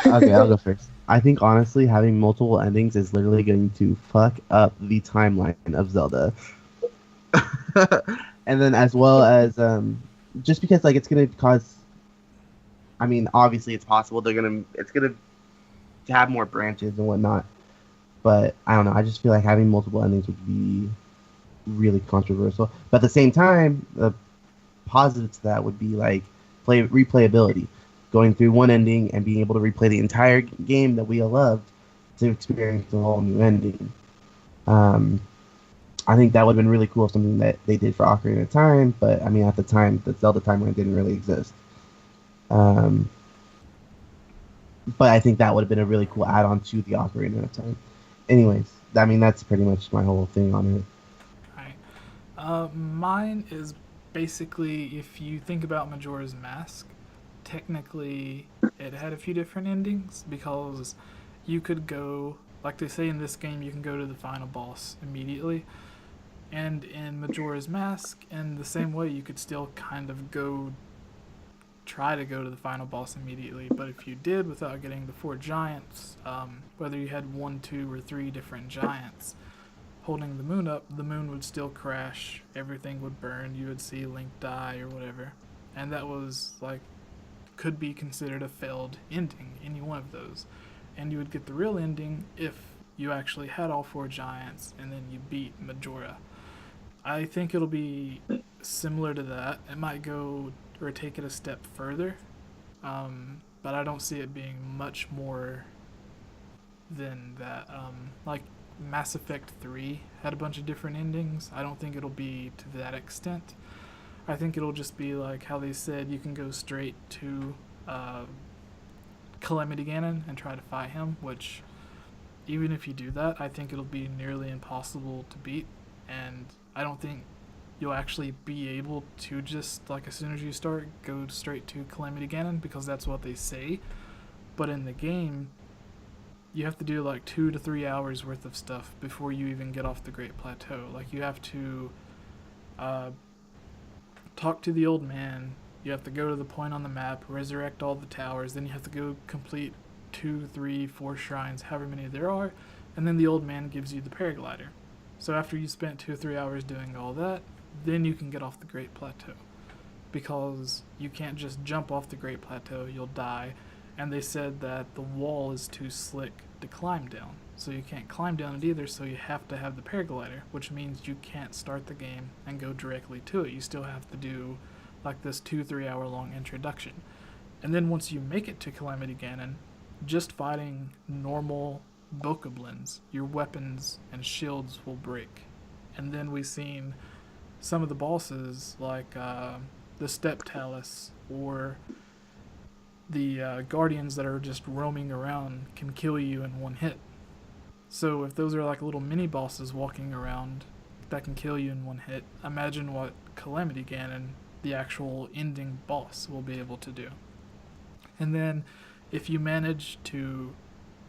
Okay, I'll go first. I think honestly, having multiple endings is literally going to fuck up the timeline of Zelda. And then as well as just because like it's gonna cause. I mean, obviously it's possible it's gonna have more branches and whatnot. But I don't know. I just feel like having multiple endings would be really controversial. But at the same time, the positive to that would be like play replayability, going through one ending and being able to replay the entire game that we all loved to experience a whole new ending. Um, I think that would have been really cool, something that they did for Ocarina of Time. But I mean, at the time, the Zelda timeline didn't really exist. Um, but I think that would have been a really cool add-on to the Ocarina of Time. Anyways, I mean, that's pretty much my whole thing on it. Right. Mine is basically if you think about Majora's Mask, technically it had a few different endings because you could go, like they say in this game, you can go to the final boss immediately. And in Majora's Mask, in the same way, you could still kind of try to go to the final boss immediately. But if you did without getting the four giants, whether you had one, two, or three different giants, holding the moon up, the moon would still crash, everything would burn, you would see Link die or whatever. And that was like, could be considered a failed ending, any one of those. And you would get the real ending if you actually had all four giants and then you beat Majora. I think it'll be similar to that. It might go or take it a step further, but I don't see it being much more than that. Like Mass Effect 3 had a bunch of different endings. I don't think it'll be to that extent. I think it'll just be like how they said you can go straight to uh, Calamity Ganon and try to fight him, which, even if you do that, I think it'll be nearly impossible to beat. And I don't think you'll actually be able to just, like, as soon as you start, go straight to Calamity Ganon because that's what they say. But in the game, you have to do like 2 to 3 hours worth of stuff before you even get off the Great Plateau. Like you have to uh, talk to the old man. You have to go to the point on the map, resurrect all the towers. Then you have to go complete 2, 3, 4 shrines, however many there are, and then the old man gives you the paraglider. So after you spent 2 or 3 hours doing all that, then you can get off the Great Plateau. Because you can't just jump off the Great Plateau, you'll die. And they said that the wall is too slick to climb down. So you can't climb down it either, so you have to have the paraglider, which means you can't start the game and go directly to it. You still have to do like this 2, 3 hour long introduction. And then once you make it to Calamity Ganon, just fighting normal bokoblins, your weapons and shields will break. And then we've seen some of the bosses, like the Step Talus or the guardians that are just roaming around, can kill you in one hit. So if those are like little mini bosses walking around that can kill you in one hit, imagine what Calamity Ganon, the actual ending boss, will be able to do. And then if you manage to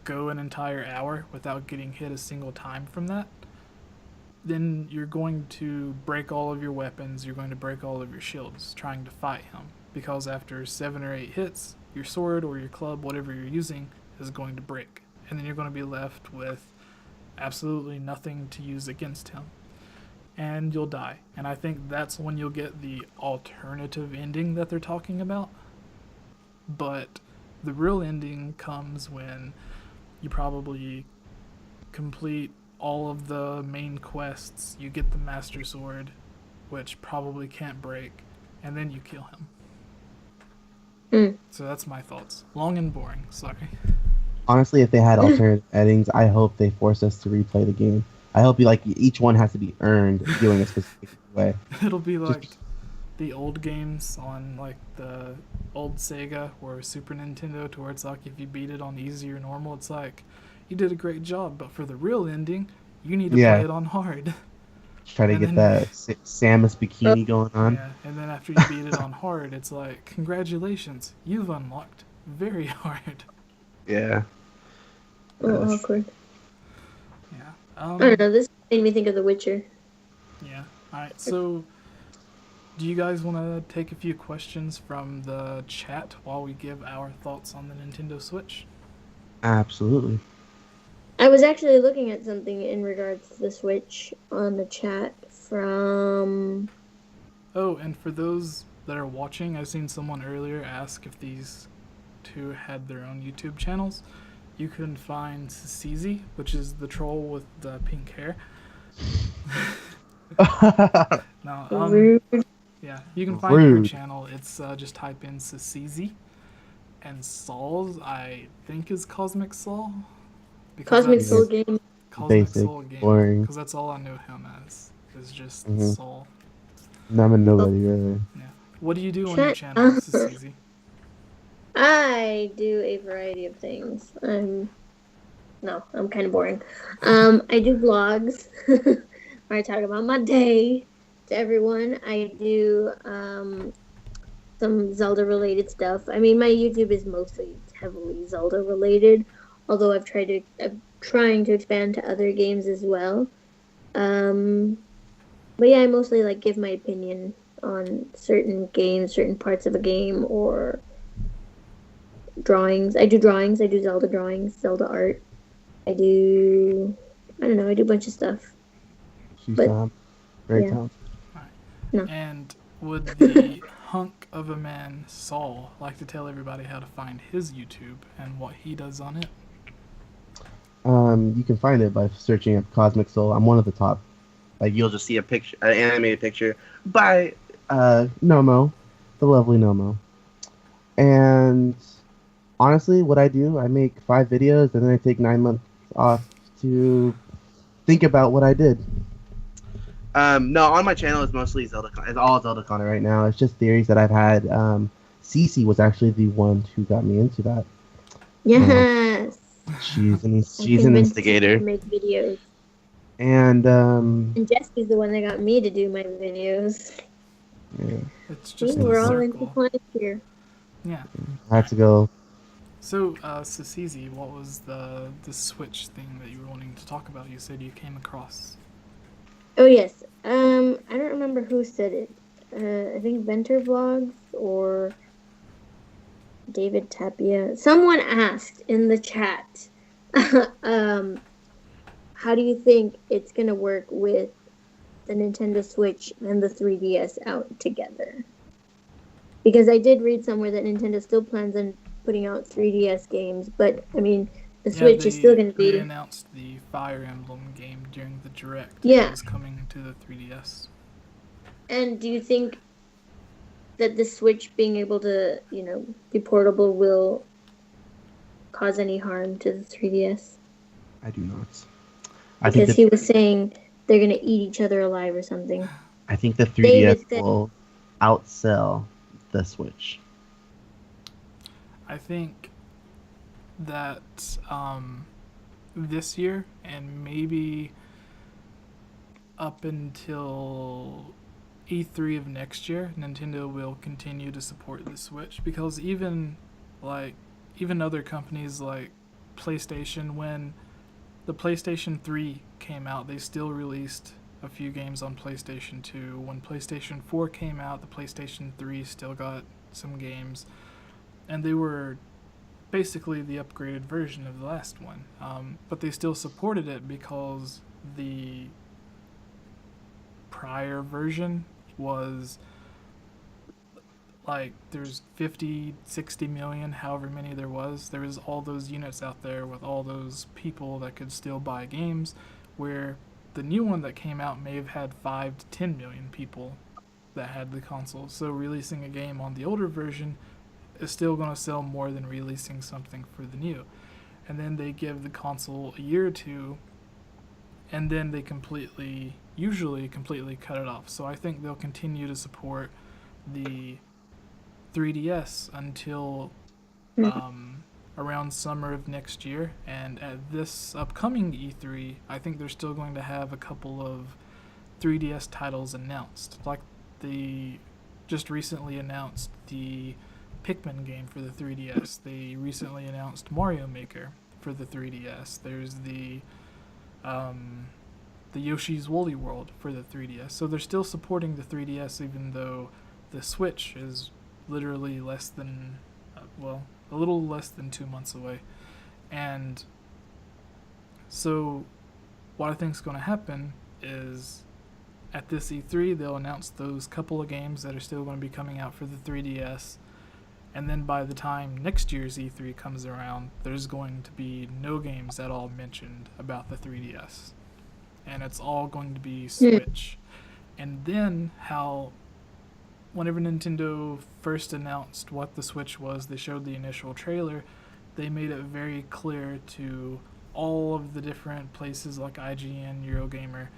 go an entire hour without getting hit a single time from that, then you're going to break all of your weapons, you're going to break all of your shields trying to fight him. Because after 7 or 8 hits, your sword or your club, whatever you're using, is going to break. And then you're going to be left with absolutely nothing to use against him. And you'll die. And I think that's when you'll get the alternative ending that they're talking about. But the real ending comes when you probably complete all of the main quests, you get the Master Sword, which probably can't break, and then you kill him. Mm. So that's my thoughts. Long and boring, sorry. Honestly, if they had alternative endings, I hope they force us to replay the game. I hope you like each one has to be earned doing a specific way. It'll be Just like the old games on like the old Sega or Super Nintendo, to where it's like if you beat it on easy or normal, it's like you did a great job, but for the real ending, you need to play yeah, it on hard. try to And get then that Samus Oh, bikini going on. yeah, and then after you beat it on hard, it's like congratulations, you've unlocked very hard. Yeah. oh, Yes. awkward. Yeah. I don't know. This made me think of The Witcher. Yeah. All right. So, do you guys want to take a few questions from the chat while we give our thoughts on the Nintendo Switch? Absolutely. I was actually looking at something in regards to the Switch on the chat from. Oh, and for those that are watching, I've seen someone earlier ask if these two had their own YouTube channels. You can find Cece, which is the troll with the pink hair. No, Rude. yeah, you can find her Rude. channel. It's just type in Cece, and Sol's I think is Cosmic Sol, because Cosmic that's Soul Yeah, Game. Cosmic basic, Soul Gaming, boring. because that's all I know him as. Is just Mm-hmm. Sol. I'm a nobody really. Yeah. What do you do on your Chat. channel, Cece? I do a variety of things. I'm kind of boring. I do vlogs where I talk about my day to everyone. I do some Zelda related stuff. I mean, my YouTube is mostly heavily Zelda related, although I'm trying to expand to other games as well. Um, but yeah, I mostly like give my opinion on certain games, certain parts of a game, or drawings. I do drawings. I do Zelda drawings, Zelda art. I don't know, I do a bunch of stuff. She's But very yeah, talented. no. And would the hunk of a man Saul like to tell everybody how to find his YouTube and what he does on it? You can find it by searching up Cosmic Soul. I'm one of the top. Like you'll just see a picture, an animated picture by Nomo, the lovely Nomo. And honestly, what I do, I make 5 videos and then I take 9 months off to think about what I did. No, on my channel is mostly Zelda. It's all Zelda content right now. It's just theories that I've had. Cece was actually the one who got me into that. Yes. She's an To instigator, make videos. and And Jesse's the one that got me to do my videos. yeah, It's just We're a all circle. intertwined here. Yeah. I had to go. So, Cece, what was the Switch thing that you were wanting to talk about? You said you came across. Oh yes. I don't remember who said it. I think Venter Vlogs or David Tapia. Someone asked in the chat, how do you think it's gonna work with the Nintendo Switch and the 3DS out together? Because I did read somewhere that Nintendo still plans on putting out 3DS games, but I mean, the Switch is still going to They be. announced the Fire Emblem game during the Direct. Yeah. That was coming to the 3DS. And do you think that the Switch being able to, be portable will cause any harm to the 3DS? I do not. Because he was saying they're going to eat each other alive or something. I think the 3DS will outsell the Switch. I think that this year and maybe up until E3 of next year, Nintendo will continue to support the Switch, because even other companies like PlayStation, when the PlayStation 3 came out, they still released a few games on PlayStation 2. When PlayStation 4 came out, the PlayStation 3 still got some games, and they were basically the upgraded version of the last one. But they still supported it because the prior version was like there's 50, 60 million, however many there was. There was all those units out there with all those people that could still buy games, where the new one that came out may have had 5 to 10 million people that had the console. So releasing a game on the older version is still going to sell more than releasing something for the new. And then they give the console a year or two, and then they usually completely cut it off. So I think they'll continue to support the 3DS until around summer of next year. And at this upcoming E3, I think they're still going to have a couple of 3DS titles announced. Like they just recently announced the Pikmin game for the 3DS. They recently announced Mario Maker for the 3DS. There's the Yoshi's Woolly World for the 3DS. So they're still supporting the 3DS, even though the Switch is literally a little less than 2 months away. And so what I think is going to happen is at this E3, they'll announce those couple of games that are still going to be coming out for the 3DS. And then by the time next year's E3 comes around, there's going to be no games at all mentioned about the 3DS. And it's all going to be Switch. And then how, whenever Nintendo first announced what the Switch was, they showed the initial trailer, they made it very clear to all of the different places like IGN, Eurogamer,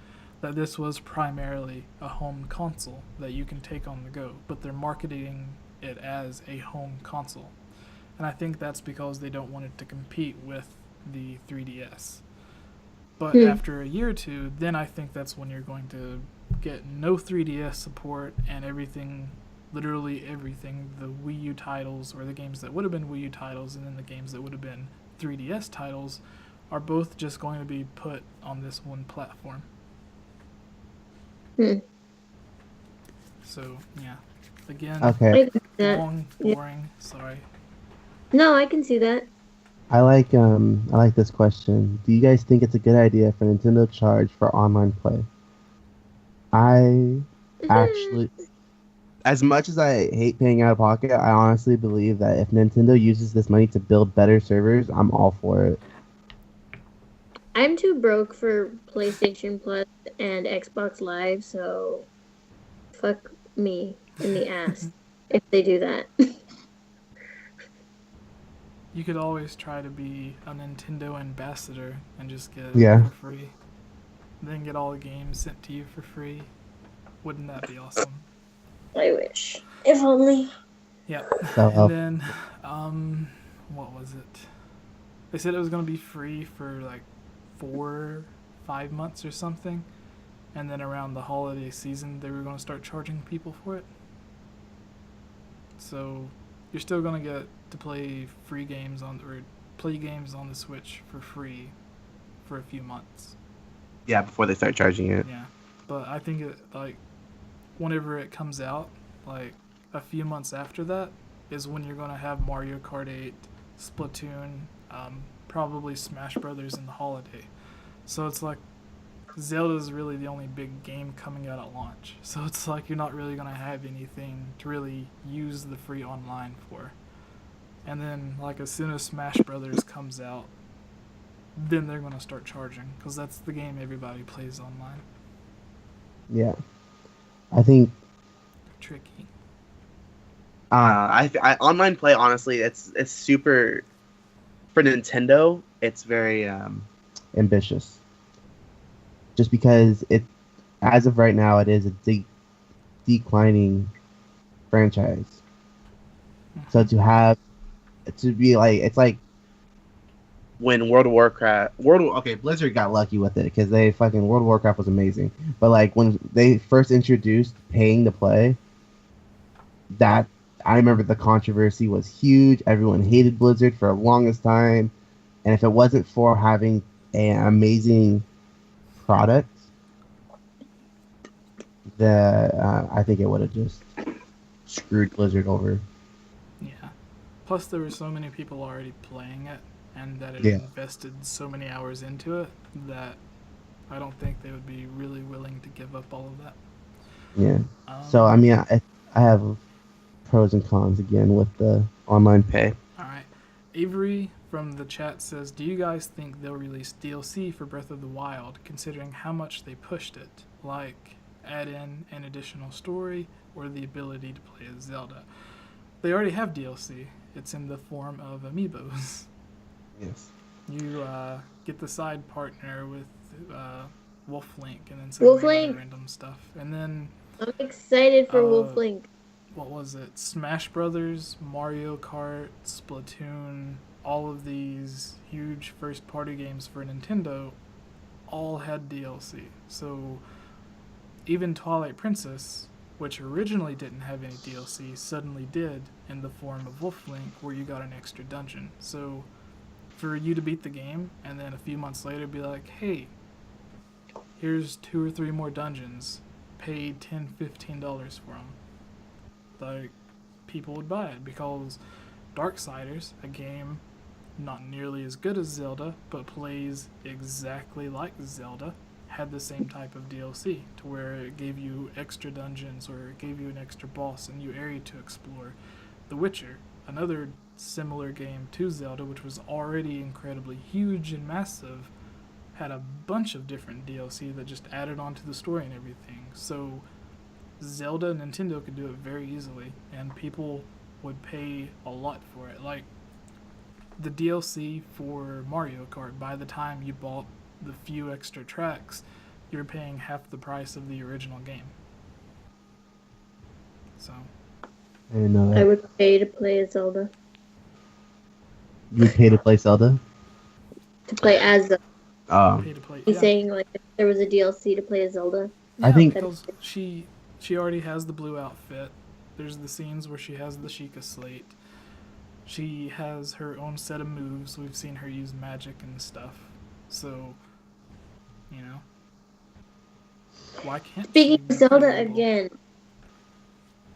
that this was primarily a home console that you can take on the go, but they're marketing it as a home console. And I think that's because they don't want it to compete with the 3DS. But after a year or two, then I think that's when you're going to get no 3DS support and everything, literally everything, the Wii U titles or the games that would have been Wii U titles and then the games that would have been 3DS titles are both just going to be put on this one platform. So, yeah. Again, Okay. long, boring, sorry. No, I can see that. I like this question. Do you guys think it's a good idea for Nintendo to charge for online play? I actually, as much as I hate paying out of pocket, I honestly believe that if Nintendo uses this money to build better servers, I'm all for it. I'm too broke for PlayStation Plus and Xbox Live, so fuck me in the ass if they do that. You could always try to be a Nintendo ambassador and just get it Yeah. for free. Then get all the games sent to you for free. Wouldn't that be awesome? I wish. If only. Yeah. So, And then, what was it? They said it was going to be free for like 4-5 months or something. And then around the holiday season, they were going to start charging people for it. So you're still going to get to play free games or play games on the Switch for free for a few months. yeah, before they start charging it. Yeah, but I think it, like, whenever it comes out, like a few months after that is when you're going to have Mario Kart 8, Splatoon, probably Smash Brothers in the holiday. So it's like Zelda's really the only big game coming out at launch. So it's like you're not really going to have anything to really use the free online for. And then, like, as soon as Smash Brothers comes out, then they're going to start charging, because that's the game everybody plays online. Yeah. I think Tricky. I online play, honestly, it's super, for Nintendo, it's very ambitious. Just because it, as of right now, it is a declining franchise. So to be like, it's like when Blizzard got lucky with it because World of Warcraft was amazing. But like when they first introduced paying to play, that I remember the controversy was huge. Everyone hated Blizzard for the longest time, and if it wasn't for having an amazing product, I think it would have just screwed Blizzard over. Yeah. Plus, there were so many people already playing it, and that it Yeah. invested so many hours into it that I don't think they would be really willing to give up all of that. Yeah. So I mean, I have pros and cons again with the online pay. All right. Avery from the chat says, do you guys think they'll release DLC for Breath of the Wild, considering how much they pushed it? Like, add in an additional story or the ability to play as Zelda? They already have DLC. It's in the form of amiibos. Yes. You get the side partner with Wolf Link and then some Wolf other Link. random stuff. And then, I'm excited for Wolf Link. what was it? Smash Brothers, Mario Kart, Splatoon, all of these huge first-party games for Nintendo all had DLC. So even Twilight Princess, which originally didn't have any DLC, suddenly did in the form of Wolf Link, where you got an extra dungeon. So for you to beat the game and then a few months later be like, hey, here's 2 or 3 more dungeons, pay $10-$15 for them, like, people would buy it, because Darksiders, a game not nearly as good as Zelda, but plays exactly like Zelda, had the same type of DLC, to where it gave you extra dungeons or it gave you an extra boss, a new area to explore. The Witcher, another similar game to Zelda, which was already incredibly huge and massive, had a bunch of different DLC that just added on to the story and everything. So Zelda and Nintendo could do it very easily, and people would pay a lot for it. Like the DLC for Mario Kart, by the time you bought the few extra tracks, you're paying half the price of the original game. So I didn't know I that. would pay to play as Zelda. You would pay to play Zelda? To play as Zelda. pay to play. He's Yeah. saying like if there was a DLC to play as Zelda. Yeah, I think- because she already has the blue outfit. There's the scenes where she has the Sheikah slate. She has her own set of moves. We've seen her use magic and stuff. So, you know, why can't Speaking she of be Zelda playable? again.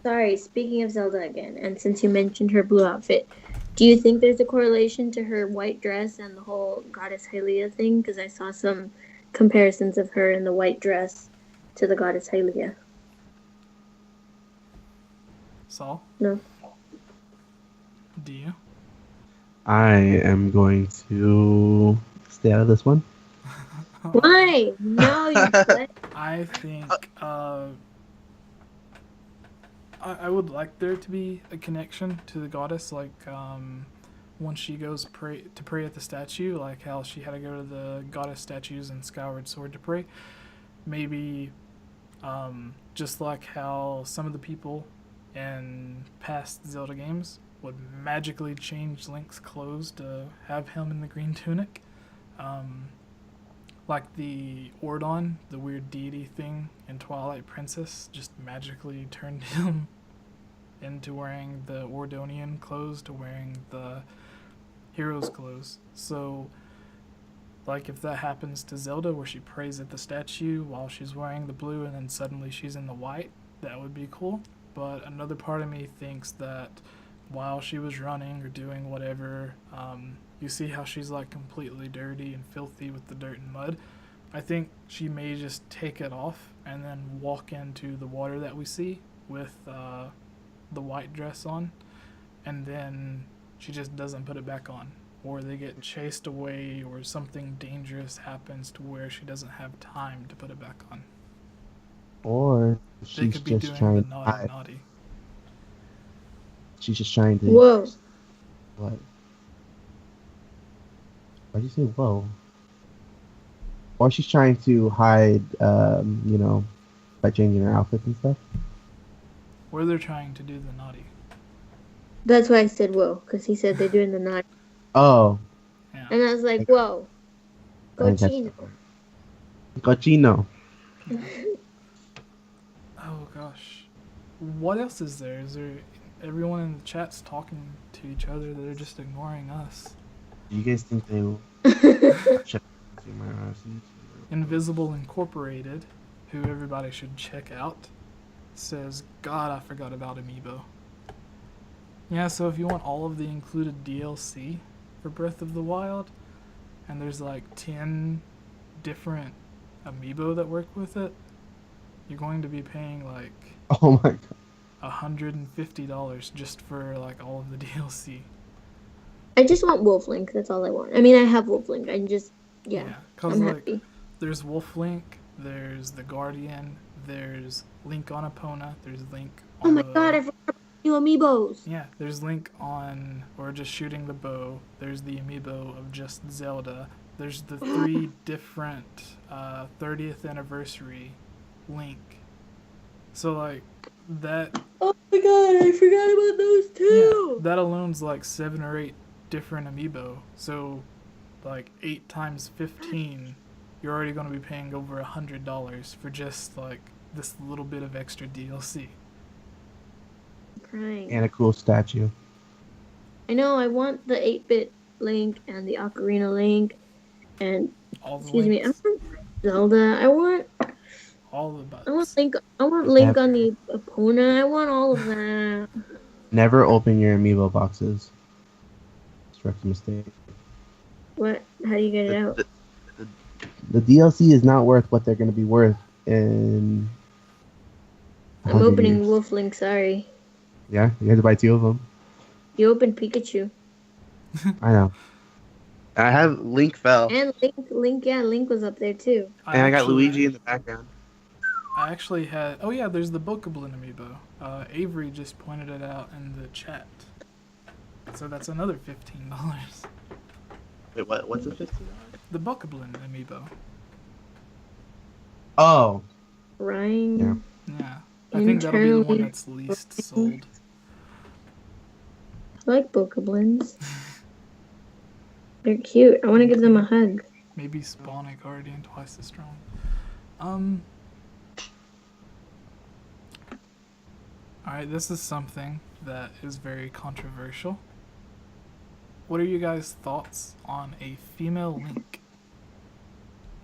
Sorry, speaking of Zelda again, and since you mentioned her blue outfit, do you think there's a correlation to her white dress and the whole Goddess Hylia thing? Because I saw some comparisons of her in the white dress to the Goddess Hylia. Saul? No. Do you? I am going to stay out of this one. Why? No, you what? I think I would like there to be a connection to the goddess, like when she goes pray at the statue, like how she had to go to the goddess statues in Skyward Sword to pray. Maybe just like how some of the people in past Zelda games would magically change Link's clothes to have him in the green tunic. Like the Ordon, the weird deity thing in Twilight Princess, just magically turned him into wearing the Ordonian clothes to wearing the hero's clothes. So, like if that happens to Zelda, where she prays at the statue while she's wearing the blue and then suddenly she's in the white, that would be cool. But another part of me thinks that while she was running or doing whatever, you see how she's like completely dirty and filthy with the dirt and mud. I think she may just take it off and then walk into the water that we see with the white dress on, and then she just doesn't put it back on, or they get chased away, or something dangerous happens to where she doesn't have time to put it back on. Or They she's could be just doing trying the to naughty hide. naughty. She's just trying to. Whoa. What? Why'd you say whoa? Or she's trying to hide, by changing her outfit and stuff. Or they're trying to do the naughty. That's why I said whoa, because he said they're doing the knot. Oh. Yeah. And I was like, whoa. I didn't catch Cochino. that. Cochino. Oh gosh. What else is there? Is there everyone in the chat's talking to each other? They're just ignoring us. Do you guys think they will check my RSC? Invisible Incorporated, who everybody should check out, says, God, I forgot about Amiibo. Yeah, so if you want all of the included DLC for Breath of the Wild, and there's like 10 different Amiibo that work with it, you're going to be paying like Oh my god. $150 just for like all of the DLC. I just want Wolf Link. That's all I want. I mean, I have Wolf Link. I just, Because I'm like happy. there's Wolf Link, there's the Guardian, there's Link on Epona, there's Link Oh on my the... god, I forgot about new amiibos. Yeah, there's Link on, or just shooting the bow. There's the amiibo of just Zelda. There's the 3 different 30th anniversary Link. So like that. Oh my god, I forgot about those too. Yeah, that alone's like 7 or 8 different amiibo. So like 8 times 15, you're already going to be paying over $100 for just like this little bit of extra DLC. I'm crying. And a cool statue. I know, I want the 8-bit Link and the Ocarina Link and All the excuse me, I links, want Zelda. I want all the buttons. Link. I want Link on the Epona. I want all of that. Never open your amiibo boxes. It's correct the mistake. What? How do you get it out? The DLC is not worth what they're going to be worth in I'm 100 opening years. Wolf Link, sorry. Yeah, you had to buy 2 of them. You opened Pikachu. I know. I have Link fell, And Link was up there too. and I got Luigi in the background. I actually had. Oh yeah, there's the Bokoblin amiibo. Avery just pointed it out in the chat. So that's another $15. Wait, what? What's the $15? The Bokoblin amiibo. Oh, Ryan. yeah. Yeah, I think that'll be the one Internally- that's least sold. I like Bokoblins. They're cute. I want to give them a hug. Maybe Spawning Guardian twice as strong. Alright, this is something that is very controversial. What are you guys' thoughts on a female Link?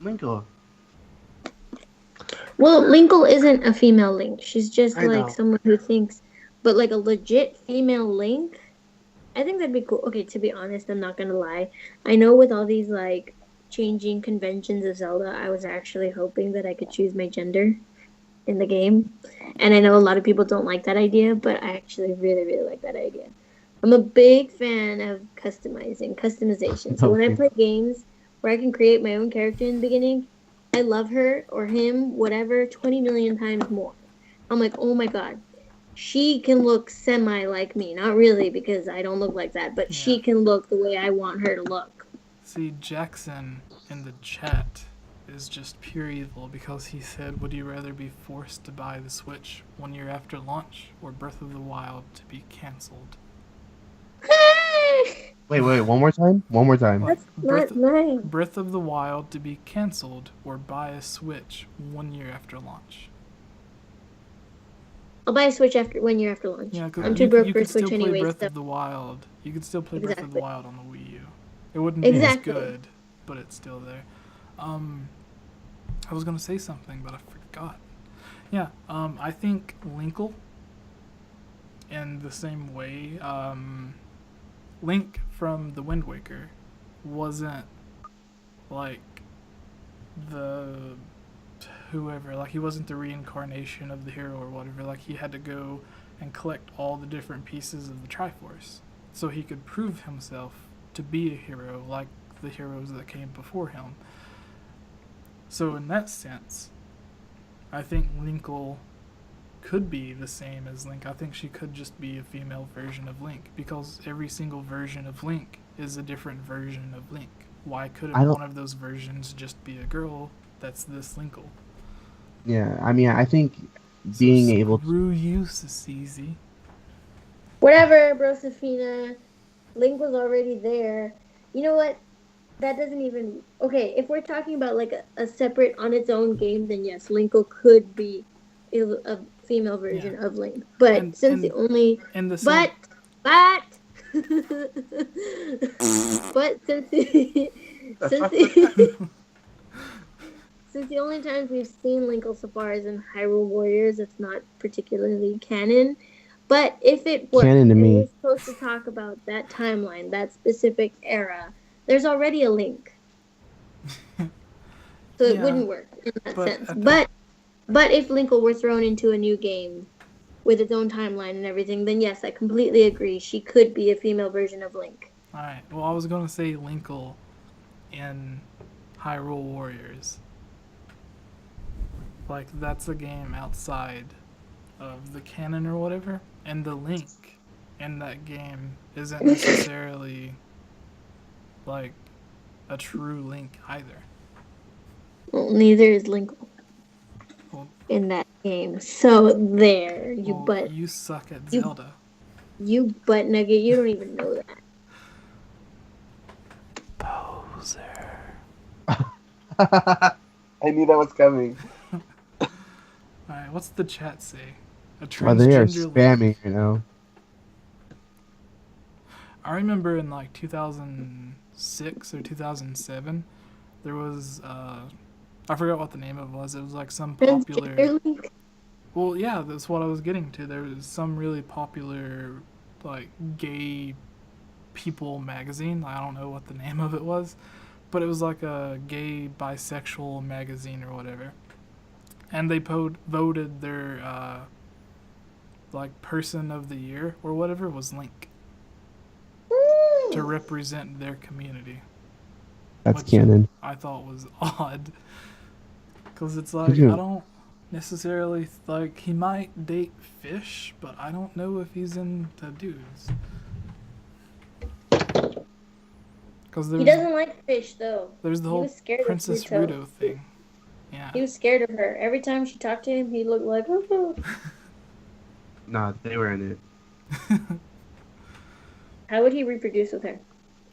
Linkle. Well, Linkle isn't a female Link. She's just I like know. someone who thinks, but like a legit female Link, I think that'd be cool. Okay, to be honest, I'm not gonna lie. I know with all these like changing conventions of Zelda, I was actually hoping that I could choose my gender in the game. And I know a lot of people don't like that idea, but I actually really, really like that idea. I'm a big fan of customization. So when I Okay. play games where I can create my own character in the beginning, I love her or him, whatever, 20 million times more. I'm like, oh my god, she can look semi like me. Not really, because I don't look like that, but she Yeah. can look the way I want her to look. See, Jackson in the chat is just pure evil because he said, would you rather be forced to buy the Switch 1 year after launch or Breath of the Wild to be cancelled? Wait, one more time? One more time. Like, That's not nice. Breath of the Wild to be cancelled or buy a Switch 1 year after launch. I'll buy a Switch after 1 year after launch. Yeah, because I'm too you broke for could a Switch still play anyway. Breath So. of the Wild. You could still play Breath of the Exactly. Wild on the Wii U. It wouldn't be Exactly. as good, but it's still there. I was gonna say something, but I forgot. Yeah, I think Linkle, in the same way, Link from the Wind Waker wasn't like the whoever, like he wasn't the reincarnation of the hero or whatever. Like he had to go and collect all the different pieces of the Triforce so he could prove himself to be a hero like the heroes that came before him. So in that sense, I think Linkle could be the same as Link. I think she could just be a female version of Link because every single version of Link is a different version of Link. Why couldn't I don't- one of those versions just be a girl that's this Linkle? Yeah, I mean, I think being so able to. Screw you, Sissy. Whatever, Brosafina. Link was already there. You know what? That doesn't even... Okay, if we're talking about like a separate, on its own game, then yes, Linkle could be a female version of Link. But And- since and- the only... And the same, But... but since the only times we've seen Linkle so far is in Hyrule Warriors, it's not particularly canon. But if it were, Canon to and me. we're supposed to talk about that timeline, that specific era, there's already a Link. So it Yeah, wouldn't work in that but sense. at the- But if Linkle were thrown into a new game with its own timeline and everything, then yes, I completely agree. She could be a female version of Link. Alright, well, I was going to say Linkle in Hyrule Warriors. Like, that's a game outside of the canon or whatever, and the Link in that game isn't necessarily, like, a true Link either. Well, neither is Linkle Well- in that game. So there, you Well, butt, you suck at you- Zelda. you butt nugget. You don't even know that. Poser. I knew that was coming. Alright, what's the chat say? A Oh, they are transgender Link. spamming right now. I remember in like 2006 or 2007, there was I forgot what the name of it was. It was like some popular. Transgender Link. Well, yeah, that's what I was getting to. There was some really popular, like gay People magazine. I don't know what the name of it was, but it was like a gay bisexual magazine or whatever. And they voted their like person of the year or whatever was Link to represent their community. That's Which canon. I thought was odd, because it's like I don't necessarily like he might date fish, but I don't know if he's into dudes. Because He doesn't like fish though. There's the whole Princess Ruto thing. Yeah. He was scared of her. Every time she talked to him, he looked like, oh. Nah, they were in it. How would he reproduce with her?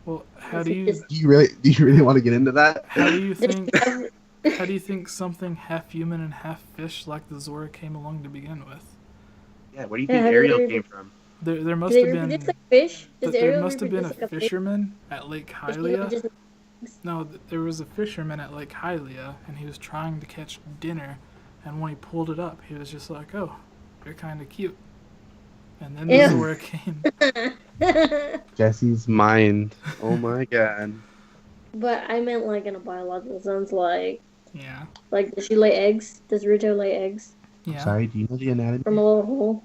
Well, how do you? Do you really want to get into that? How do you think? How do you think something half human and half fish like the Zora came along to begin with? Yeah, where do you think Ariel came from? There must have been. Like fish? There must have been a fisherman at Lake Hylia. No, there was a fisherman at Lake Hylia, and he was trying to catch dinner, and when he pulled it up, he was just like, "Oh, you're kind of cute," and then the Zora came. Jesse's mind. Oh my god. But I meant like in a biological sense, like. Yeah. Like, does she lay eggs? Does Ruto lay eggs? Yeah. Sorry, do you know the anatomy? From a little hole.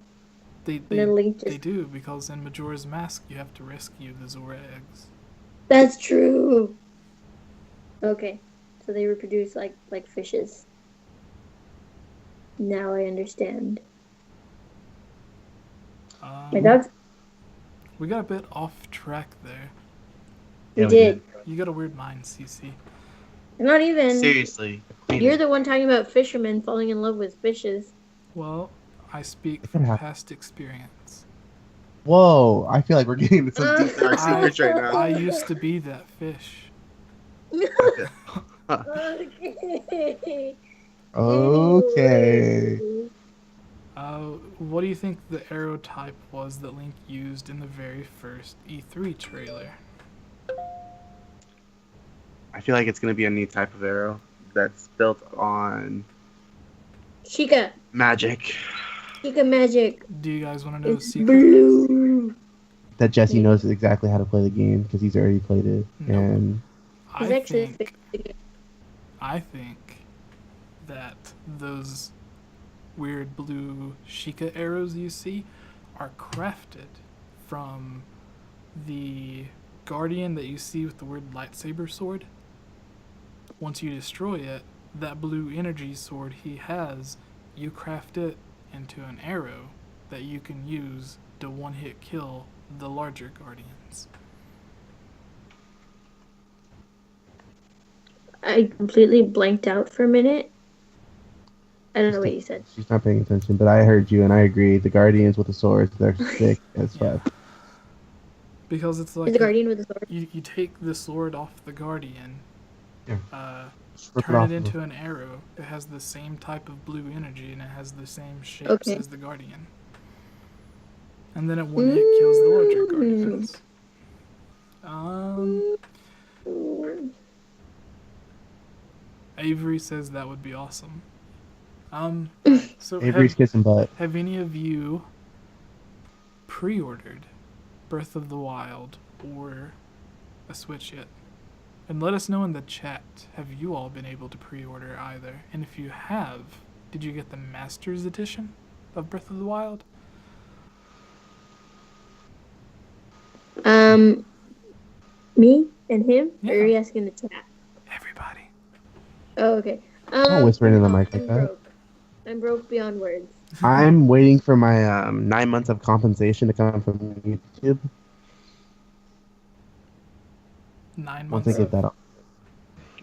They do, because in Majora's Mask, you have to rescue the Zora eggs. That's true. Okay, so they reproduce like fishes. Now I understand. My dog's... We got a bit off track there. We did. You got a weird mind, CC. Not even. Seriously. You're the one talking about fishermen falling in love with fishes. Well, I speak from past experience. Whoa, I feel like we're getting into some deep dark secrets right now. I used to be that fish. Okay. What do you think the arrow type was that Link used in the very first E3 trailer? I feel like it's going to be a new type of arrow that's built on... Sheikah. Magic. Sheikah magic. Do you guys want to know the secret? Blue. That Jesse knows exactly how to play the game because he's already played it. Nope. And I think that those weird blue Sheikah arrows you see are crafted from the guardian that you see with the word lightsaber sword. Once you destroy it, that blue energy sword he has, you craft it into an arrow that you can use to one-hit kill the larger guardians. I completely blanked out for a minute. I don't know what you said. She's not paying attention, but I heard you and I agree. The guardians with the swords, they're sick as fuck. Because it's like the guardian with the sword. You take the sword off the guardian, Yeah. turn it into an arrow. It has the same type of blue energy and it has the same shapes as the guardian. And then it one hit kills the larger guardians. Avery says that would be awesome. So Avery's kissing butt. Have any of you pre-ordered Breath of the Wild or a Switch yet? And let us know in the chat, have you all been able to pre-order either? And if you have, did you get the Master's Edition of Breath of the Wild? Me and him? Yeah. Or are you asking the chat? Everybody. Oh, okay. Don't whisper into the mic like that. I'm broke beyond words. I'm waiting for my 9 months of compensation to come from YouTube. 9 months. Once I get that up.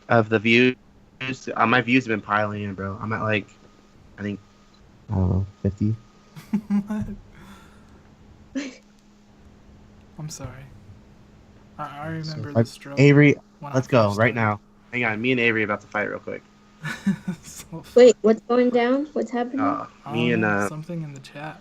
Of the views, my views have been piling in, bro. I'm at like, I don't know, 50. I'm sorry. I remember the struggle. Avery, let's go right now. Hang on, me and Avery are about to fight real quick. Wait, what's going down? What's happening? Me and something in the chat.